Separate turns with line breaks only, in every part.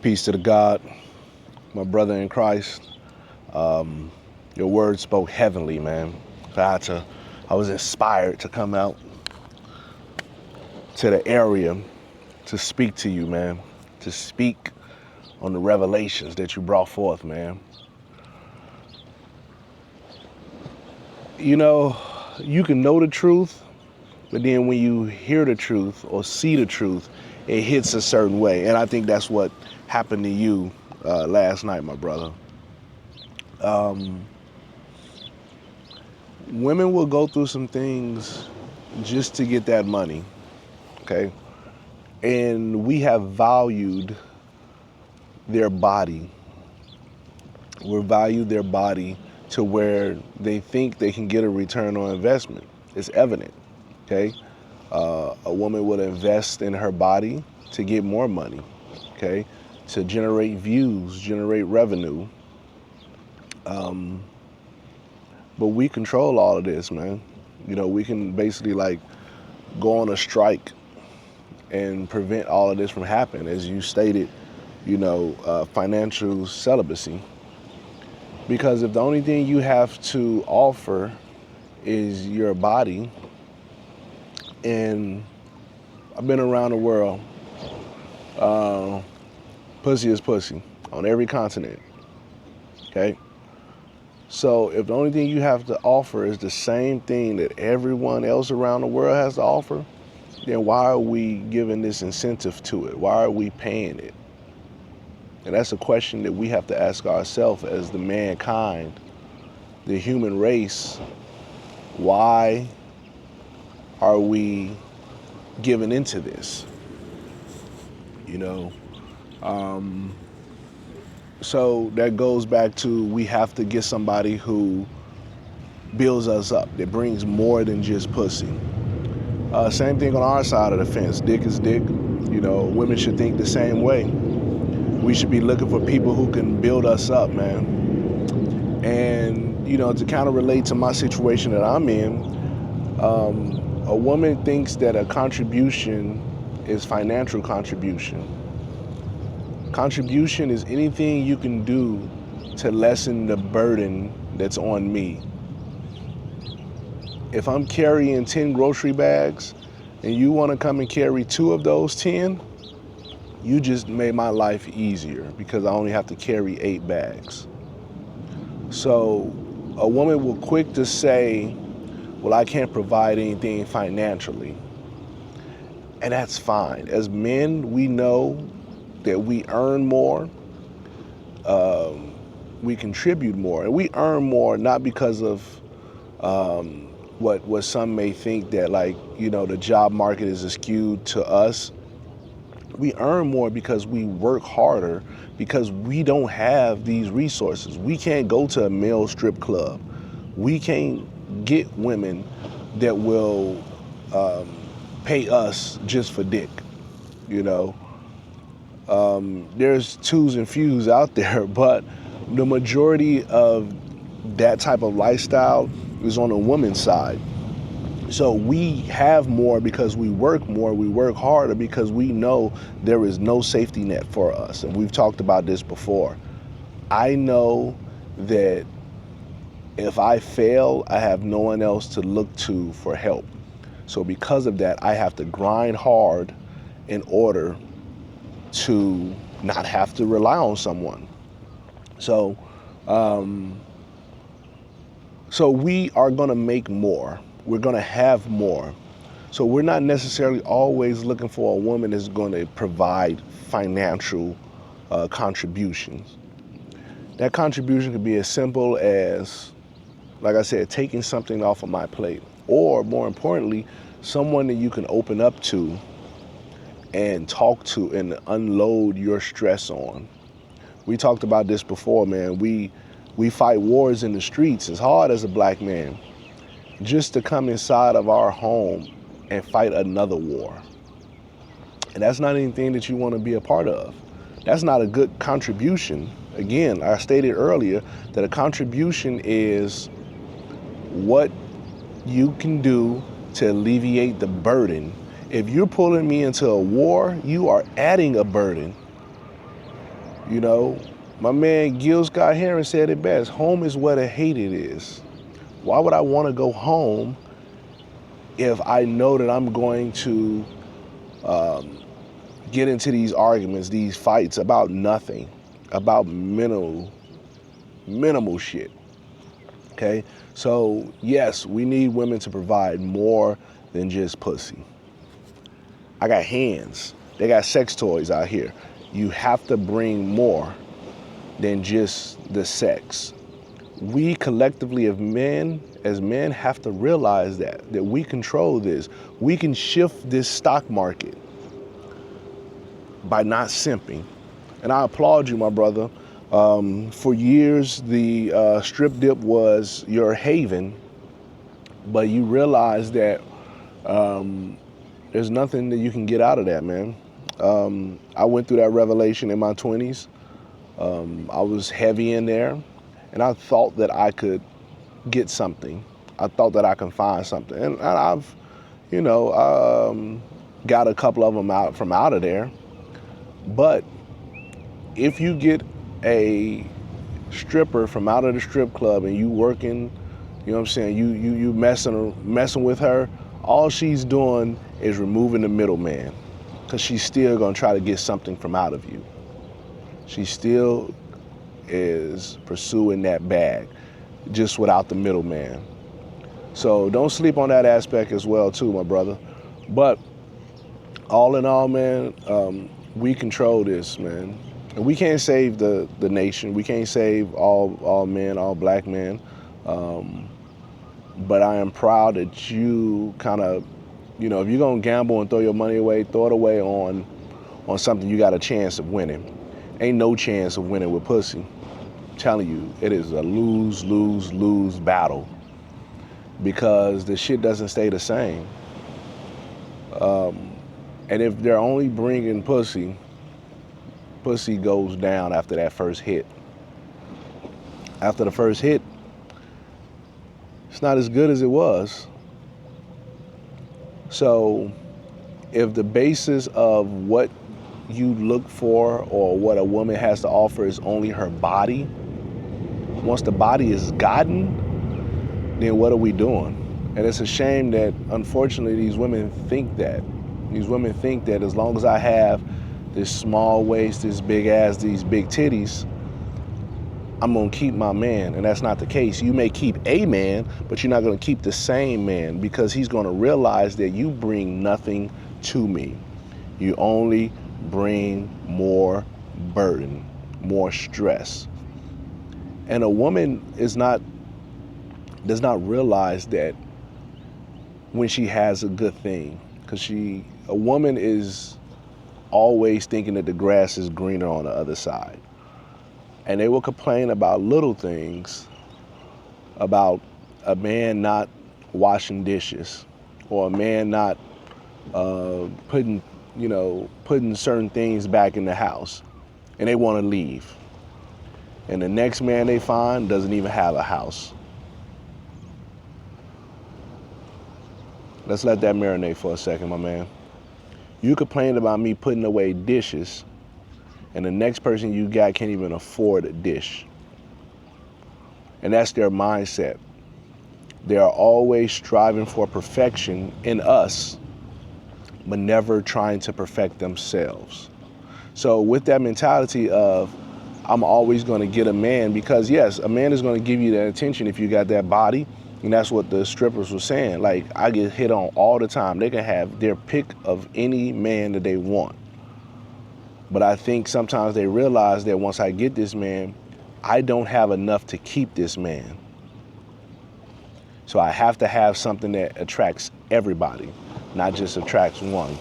Peace to the God, my brother in Christ. Your word spoke heavenly, man. I was inspired to come out to the area to speak to you, man. To speak on the revelations that you brought forth, man. You know, you can know the truth, but then when you hear the truth or see the truth, it hits a certain way. And I think that's what happened to you last night, my brother. Women will go through some things just to get that money, okay? And we have valued their body. We're valued their body to where they think they can get a return on investment. It's evident, okay? A woman will invest in her body to get more money, okay? To generate views, generate revenue. But we control all of this, man. You know, we can basically like go on a strike and prevent all of this from happening. As you stated, financial celibacy. Because if the only thing you have to offer is your body, and I've been around the world, pussy is pussy on every continent, okay? So if the only thing you have to offer is the same thing that everyone else around the world has to offer, then why are we giving this incentive to it? Why are we paying it? And that's a question that we have to ask ourselves as the mankind, the human race. Why are we giving into this? So that goes back to, we have to get somebody who builds us up, that brings more than just pussy. Same thing on our side of the fence. Dick is dick. Women should think the same way. We should be looking for people who can build us up, man. And, to kind of relate to my situation that I'm in, a woman thinks that a contribution is financial contribution. Contribution is anything you can do to lessen the burden that's on me. If I'm carrying 10 grocery bags and you want to come and carry 2 of those 10, you just made my life easier because I only have to carry 8 bags. So a woman will quick to say, well, I can't provide anything financially. And that's fine. As men, we know that we earn more, we contribute more. And we earn more not because of what some may think that the job market is skewed to us. We earn more because we work harder, because we don't have these resources. We can't go to a male strip club. We can't get women that will pay us just for dick, There's twos and fews out there, but the majority of that type of lifestyle is on the woman's side. So we have more because we work more, we work harder because we know there is no safety net for us. And we've talked about this before. I know that if I fail, I have no one else to look to for help. So because of that, I have to grind hard in order to not have to rely on someone. So we are gonna make more. We're gonna have more. So we're not necessarily always looking for a woman that's gonna provide financial contributions. That contribution could be as simple as, like I said, taking something off of my plate. Or more importantly, someone that you can open up to and talk to and unload your stress on. We talked about this before, man. We fight wars in the streets. It's hard as a black man just to come inside of our home and fight another war. And that's not anything that you want to be a part of. That's not a good contribution. Again, I stated earlier that a contribution is what you can do to alleviate the burden. If you're pulling me into a war, you are adding a burden. You know, my man Gil Scott Heron said it best. Home is where the hate it is. Why would I want to go home if I know that I'm going to get into these arguments, these fights about nothing, about minimal shit? Okay, so yes, we need women to provide more than just pussy. I got hands. They got sex toys out here. You have to bring more than just the sex. We collectively as men have to realize that we control this. We can shift this stock market by not simping. And I applaud you, my brother. For years, the strip dip was your haven, but you realize that there's nothing that you can get out of that, man. I went through that revelation in my 20s. I was heavy in there, and I thought that I could get something. I thought that I could find something. And I've, got a couple of them out of there. But if you get a stripper from out of the strip club and you working, you know what I'm saying, you messing with her, all she's doing is removing the middleman, because she's still gonna try to get something from out of you. She still is pursuing that bag, just without the middleman. So don't sleep on that aspect as well too, my brother. But all in all, man, we control this, man. And we can't save the nation. We can't save all men, all black men. But I am proud that you kind of, if you're gonna gamble and throw your money away, throw it away on something you got a chance of winning. Ain't no chance of winning with pussy. I'm telling you, it is a lose battle, because the shit doesn't stay the same. And if they're only bringing pussy goes down after that first hit. After the first hit, it's not as good as it was. So if the basis of what you look for or what a woman has to offer is only her body, once the body is gotten, then what are we doing? And it's a shame that, unfortunately, these women think that. These women think that as long as I have this small waist, this big ass, these big titties, I'm gonna keep my man. And that's not the case. You may keep a man, but you're not gonna keep the same man, because he's gonna realize that you bring nothing to me. You only bring more burden, more stress. And a woman does not realize that when she has a good thing, because a woman is always thinking that the grass is greener on the other side. And they will complain about little things, about a man not washing dishes, or a man not putting certain things back in the house, and they want to leave. And the next man they find doesn't even have a house. Let's let that marinate for a second, my man. You complain about me putting away dishes, and the next person you got can't even afford a dish. And that's their mindset. They are always striving for perfection in us, but never trying to perfect themselves. So with that mentality of, I'm always gonna get a man, because yes, a man is gonna give you that attention if you got that body. And that's what the strippers were saying. Like, I get hit on all the time. They can have their pick of any man that they want. But I think sometimes they realize that once I get this man, I don't have enough to keep this man. So I have to have something that attracts everybody, not just attracts one.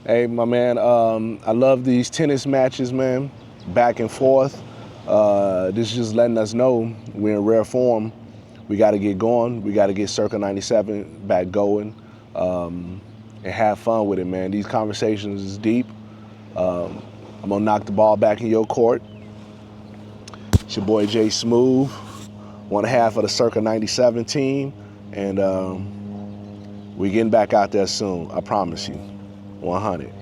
Hey, my man, I love these tennis matches, man, back and forth. This is just letting us know we're in rare form. We got to get going. We got to get Circa 97 back going, and have fun with it, man. These conversations is deep. I'm gonna knock the ball back in your court. It's your boy Jay Smooth, one half of the Circa 97 team, and we're getting back out there soon. I promise you, 100.